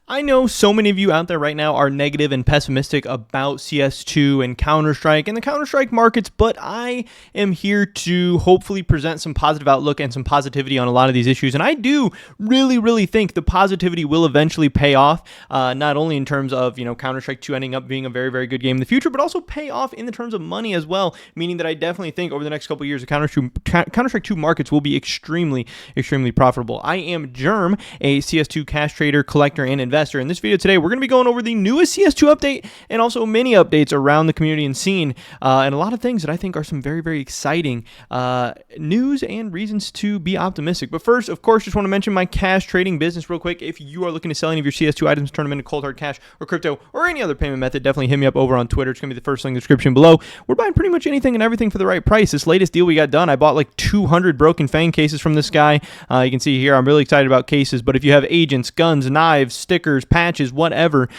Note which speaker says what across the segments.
Speaker 1: I know so many of you out there right now are negative and pessimistic about CS2 and Counter-Strike and the Counter-Strike markets, but I am here to hopefully present some positive outlook and some positivity on a lot of these issues. And I do really think the positivity will eventually pay off, not only in terms of, Counter-Strike 2 ending up being a very good game in the future, but also pay off in the terms of money as well, meaning that I definitely think over the next couple of years, the Counter-Strike 2 markets will be extremely profitable. I am Germ, a CS2 cash trader, collector, and investor. In this video today, we're going to be going over the newest CS2 update and also many updates around the community and scene, and a lot of things that I think are some very exciting news and reasons to be optimistic. But first, of course, just want to mention my cash trading business real quick. If you are looking to sell any of your CS2 items, turn them into cold hard cash or crypto or any other payment method, definitely hit me up over on Twitter. It's going to be the first link in the description below. We're buying pretty much anything and everything for the right price. This latest deal we got done, I bought like 200 Broken Fang cases from this guy. You can see here, I'm really excited about cases, but if you have agents, guns, knives, stickers, patches, whatever,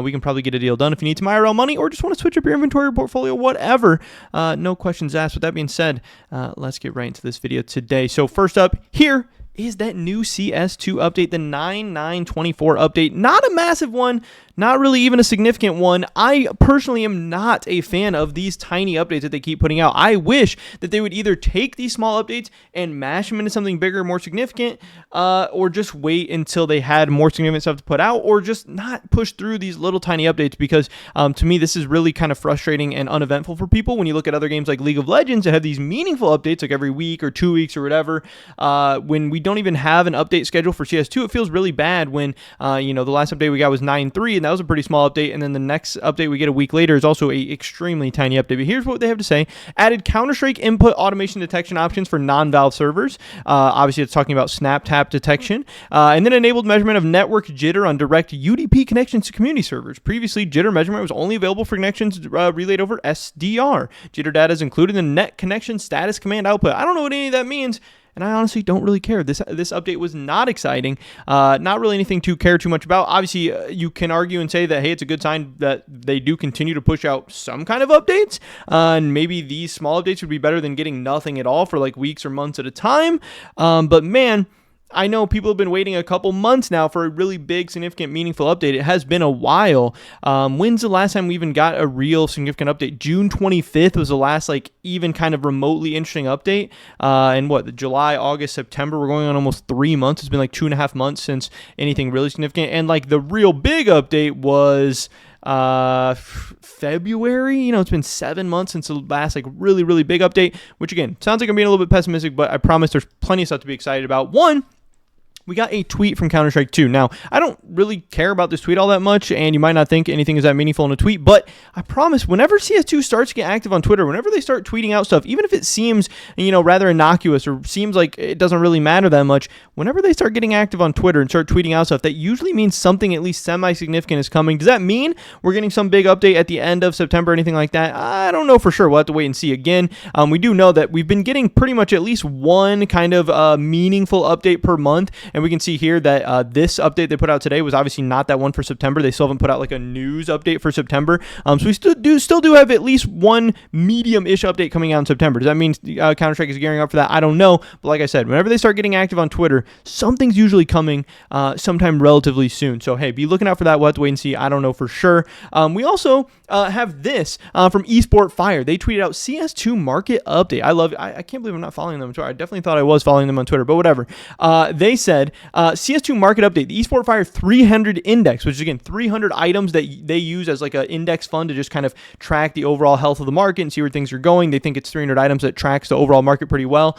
Speaker 1: we can probably get a deal done. If you need some IRL money or just want to switch up your inventory or portfolio, whatever, no questions asked. With that being said, let's get right into this video today. So first up here is that new CS2 update, the 9.9.24 update. Not a massive one, not really even a significant one. I personally am not a fan of these tiny updates that they keep putting out. I wish that they would either take these small updates and mash them into something bigger, more significant, or just wait until they had more significant stuff to put out, or just not push through these little tiny updates, because to me, this is really kind of frustrating and uneventful for people. When you look at other games like League of Legends that have these meaningful updates like every week or 2 weeks or whatever, when we don't even have an update schedule for CS2, it feels really bad when, the last update we got was 9.3, and that was a pretty small update, and then the next update we get a week later is also a extremely tiny update. But here's what they have to say. Added Counter-Strike input automation detection options for non-Valve servers. Obviously, it's talking about snap tap detection. And then enabled measurement of network jitter on direct UDP connections to community servers. Previously, jitter measurement was only available for connections relayed over SDR. Jitter data is included in the net connection status command output. I don't know what any of that means, and I honestly don't really care. This update was not exciting, not really anything to care too much about. Obviously, you can argue and say that, hey, it's a good sign that they do continue to push out some kind of updates, and maybe these small updates would be better than getting nothing at all for like weeks or months at a time. But man, I know people have been waiting a couple months now for a really big, significant, meaningful update. It has been a while. When's the last time we even got a real significant update? June 25th was the last, even kind of remotely interesting update. And July, August, September, we're going on almost 3 months. It's been like 2.5 months since anything really significant. And the real big update was February. It's been 7 months since the last really big update, which again sounds like I'm being a little bit pessimistic, but I promise there's plenty of stuff to be excited about. One, we got a tweet from Counter-Strike 2. Now, I don't really care about this tweet all that much, and you might not think anything is that meaningful in a tweet, but I promise whenever CS2 starts to get active on Twitter, whenever they start tweeting out stuff, even if it seems, rather innocuous or seems like it doesn't really matter that much, whenever they start getting active on Twitter and start tweeting out stuff, that usually means something at least semi-significant is coming. Does that mean we're getting some big update at the end of September or anything like that? I don't know for sure. We'll have to wait and see. Again, we do know that we've been getting pretty much at least one kind of meaningful update per month, and we can see here that this update they put out today was obviously not that one for September. They still haven't put out a news update for September. So we still do have at least one medium-ish update coming out in September. Does that mean Counter-Strike is gearing up for that? I don't know. But like I said, whenever they start getting active on Twitter, something's usually coming sometime relatively soon. So hey, be looking out for that. We'll have to wait and see. I don't know for sure. We also have this from Esport Fire. They tweeted out CS2 market update. I love it. I can't believe I'm not following them on Twitter. I definitely thought I was following them on Twitter, but whatever. They said CS2 market update, the Esport Fire 300 index, which is again 300 items that they use as an index fund to just kind of track the overall health of the market and see where things are going. They think it's 300 items that tracks the overall market pretty well.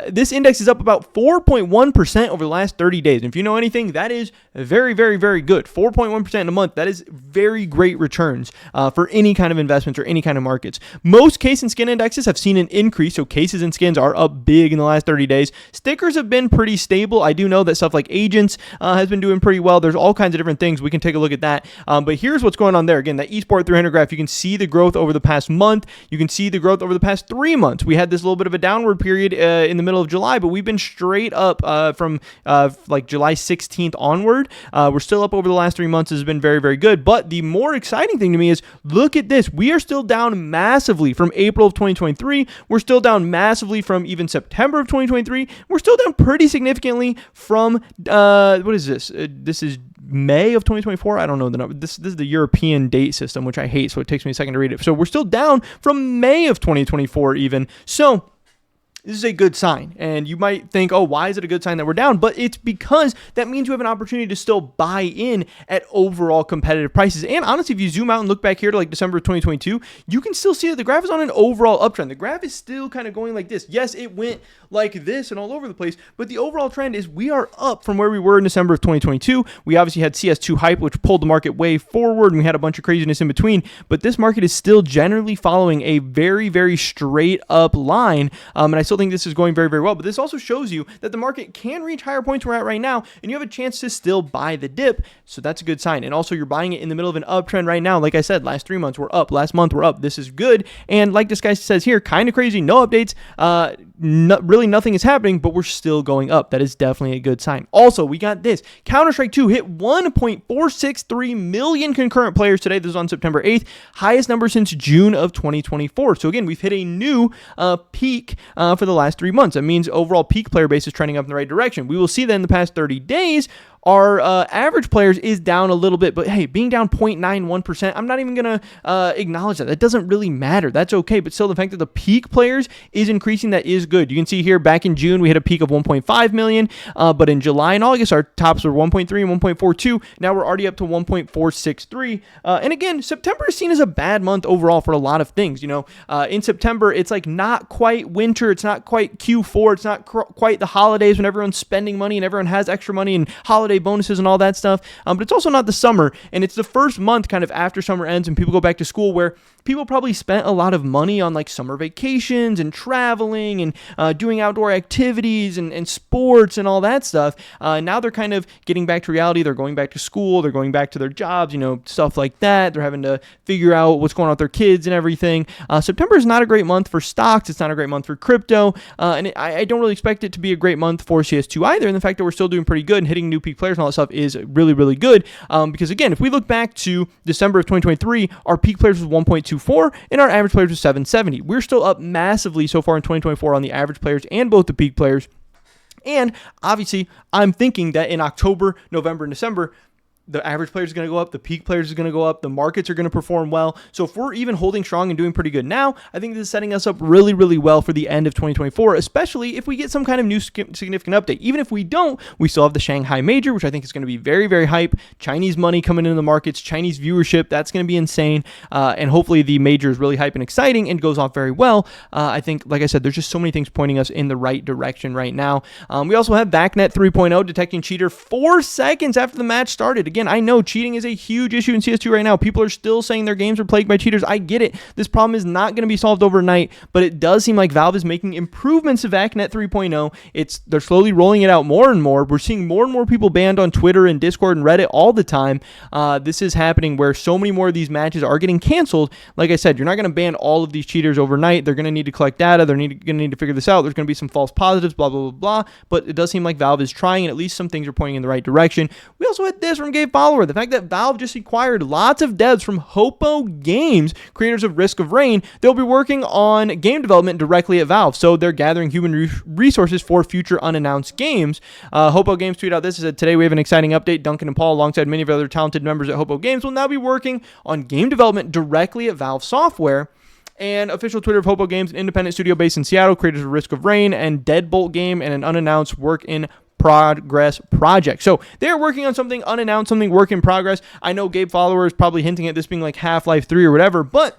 Speaker 1: This index is up about 4.1% over the last 30 days. And if you know anything, that is very good. 4.1% in a month. That is very great returns for any kind of investments or any kind of markets. Most case and skin indexes have seen an increase, so cases and skins are up big in the last 30 days. Stickers have been pretty stable. I do know that stuff like agents has been doing pretty well. There's all kinds of different things. We can take a look at that. But here's what's going on there. Again, that Esport 300 graph, you can see the growth over the past month. You can see the growth over the past 3 months. We had this little bit of a downward period in the middle of July, but we've been straight up from July 16th onward. We're still up over the last 3 months. This has been very good. But the more exciting thing to me is, look at this. We are still down massively from April of 2023. We're still down massively from even September of 2023. We're still down pretty significantly from, what is this? This is May of 2024. I don't know the number. This is the European date system, which I hate, so it takes me a second to read it. So we're still down from May of 2024 even. So this is a good sign. And you might think, oh, why is it a good sign that we're down? But it's because that means you have an opportunity to still buy in at overall competitive prices. And honestly, if you zoom out and look back here to like December of 2022, you can still see that the graph is on an overall uptrend. The graph is still kind of going like this. Yes, it went like this and all over the place, but the overall trend is we are up from where we were in December of 2022. We obviously had CS2 hype, which pulled the market way forward, and we had a bunch of craziness in between, but this market is still generally following a very, very straight up line. And I still think this is going very, very well, but this also shows you that the market can reach higher points we're at right now, and you have a chance to still buy the dip. So that's a good sign. And also you're buying it in the middle of an uptrend right now. Like I said, last 3 months we're up, last month we're up. This is good. And like this guy says here, kind of crazy, no updates, really nothing is happening, but we're still going up. That is definitely a good sign. Also, we got this. Counter-Strike 2 hit 1.463 million concurrent players today. This is on September 8th. Highest number since June of 2024. So again, we've hit a new peak for the last 3 months. That means overall peak player base is trending up in the right direction. We will see that in the past 30 days, our average players is down a little bit, but hey, being down 0.91%, I'm not even going to acknowledge that. That doesn't really matter. That's okay, but still the fact that the peak players is increasing, that is good. You can see here back in June, we hit a peak of 1.5 million, but in July and August, our tops were 1.3 and 1.42. Now we're already up to 1.463. And again, September is seen as a bad month overall for a lot of things. You know, in September, it's like not quite winter. It's not quite Q4. It's not quite the holidays when everyone's spending money and everyone has extra money and holiday bonuses and all that stuff, but it's also not the summer, and it's the first month kind of after summer ends and people go back to school where people probably spent a lot of money on like summer vacations and traveling and doing outdoor activities and sports and all that stuff. Now they're kind of getting back to reality. They're going back to school. They're going back to their jobs, you know, stuff like that. They're having to figure out what's going on with their kids and everything. September is not a great month for stocks. It's not a great month for crypto. And I don't really expect it to be a great month for CS2 either. And the fact that we're still doing pretty good and hitting new peak players and all that stuff is really, really good. Because again, if we look back to December of 2023, our peak players was 1.24 and our average players was 770. We're still up massively so far in 2024 on the average players and both the peak players. And obviously, I'm thinking that in October, November, and December, the average player is going to go up, the peak players is going to go up, the markets are going to perform well. So if we're even holding strong and doing pretty good now, I think this is setting us up really, really well for the end of 2024, especially if we get some kind of new significant update. Even if we don't, we still have the Shanghai Major, which I think is going to be very, very hype. Chinese money coming into the markets, Chinese viewership, that's going to be insane. And hopefully the major is really hype and exciting and goes off very well. I think, like I said, there's just so many things pointing us in the right direction right now. We also have VACnet 3.0 detecting cheater 4 seconds after the match started. Again, I know cheating is a huge issue in CS2 right now. People are still saying their games are plagued by cheaters. I get it. This problem is not going to be solved overnight, but it does seem like Valve is making improvements to VACnet 3.0. They're slowly rolling it out more and more. We're seeing more and more people banned on Twitter and Discord and Reddit all the time. This is happening where so many more of these matches are getting canceled. Like I said, you're not going to ban all of these cheaters overnight. They're going to need to collect data. They're going to need to figure this out. There's going to be some false positives, blah, blah, blah, blah. But it does seem like Valve is trying, and at least some things are pointing in the right direction. We also had this from Gabe Follower. The fact that Valve just acquired lots of devs from Hopo Games, creators of Risk of Rain. They'll be working on game development directly at Valve, so they're gathering human resources for future unannounced games. Hopo Games tweeted out this. It said, today we have an exciting update. Duncan and Paul, alongside many of other talented members at Hopo Games, will now be working on game development directly at Valve Software. And official Twitter of Hopo Games, an independent studio based in Seattle, creators of Risk of Rain and Deadbolt game, and an unannounced work in progress project. So they're working on something unannounced, something work in progress. I know Gabe Follower is probably hinting at this being like Half-Life 3 or whatever, but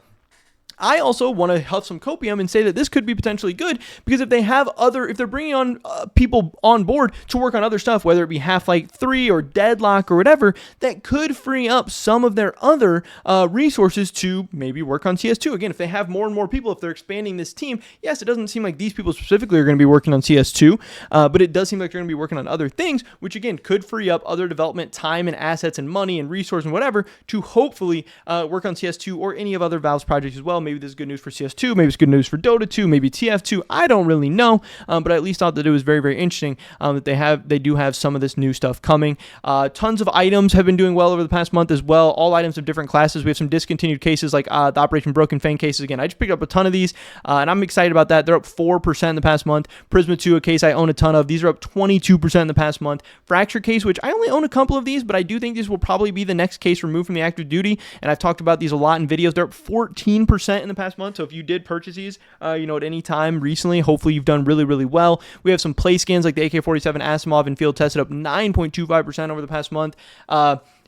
Speaker 1: I also want to huff some copium and say that this could be potentially good, because if they're bringing on people on board to work on other stuff, whether it be Half-Life 3 or Deadlock or whatever, that could free up some of their other resources to maybe work on CS2. Again, if they have more and more people, if they're expanding this team, yes, it doesn't seem like these people specifically are going to be working on CS2, but it does seem like they're going to be working on other things, which again could free up other development time and assets and money and resource and whatever to hopefully work on CS2 or any of other Valve's projects as well. Maybe maybe this is good news for CS2, maybe it's good news for Dota 2, maybe TF2. I don't really know, but I at least thought that it was very, very interesting that they do have some of this new stuff coming. Tons of items have been doing well over the past month as well. All items of different classes. We have some discontinued cases like the Operation Broken Fang cases. Again, I just picked up a ton of these, and I'm excited about that. They're up 4% in the past month. Prisma 2, a case I own a ton of. These are up 22% in the past month. Fracture case, which I only own a couple of these, but I do think this will probably be the next case removed from the active duty, and I've talked about these a lot in videos. They're up 14% in the past month, so if you did purchase these, at any time recently, hopefully you've done really, really well. We have some play skins like the AK-47 Asimov and field tested up 9.25% over the past month.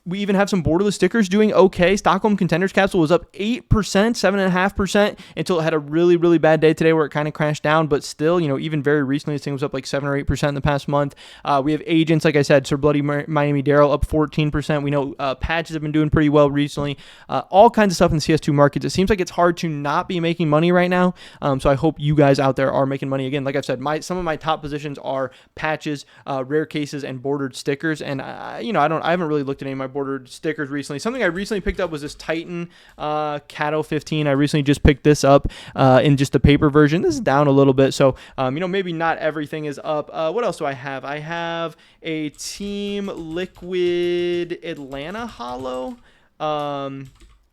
Speaker 1: We even have some borderless stickers doing okay. Stockholm Contenders Capsule was up 8%, 7.5% until it had a really, really bad day today where it kind of crashed down. But still, even very recently, this thing was up like 7 or 8% in the past month. We have agents, like I said, Sir Bloody Miami Daryl up 14%. We know patches have been doing pretty well recently. All kinds of stuff in the CS2 markets. It seems like it's hard to not be making money right now. So I hope you guys out there are making money. Again, like I've said, some of my top positions are patches, rare cases, and bordered stickers. And I haven't really looked at any of my bordered stickers recently. Something I recently picked up was this Titan Cato 15. I recently just picked this up in just the paper version. This is down a little bit, so maybe not everything is up. What else do I have? I have a Team Liquid Atlanta Hollow.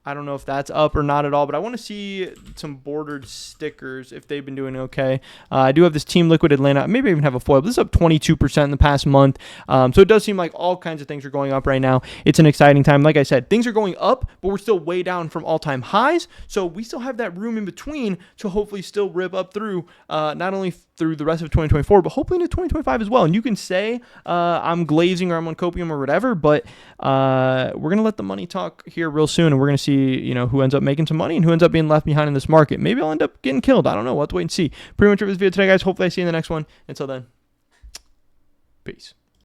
Speaker 1: I don't know if that's up or not at all, but I want to see some bordered stickers if they've been doing okay. I do have this Team Liquid Atlanta. Maybe I even have a foil, but this is up 22% in the past month. So it does seem like all kinds of things are going up right now. It's an exciting time. Like I said, things are going up, but we're still way down from all-time highs. So we still have that room in between to hopefully still rip up through not only through the rest of 2024, but hopefully into 2025 as well. And you can say I'm glazing or I'm on copium or whatever, but we're going to let the money talk here real soon, and we're going to see who ends up making some money and who ends up being left behind in this market. Maybe I'll end up getting killed. I don't know. We'll have to wait and see. Pretty much for this video today, guys. Hopefully I see you in the next one. Until then, peace.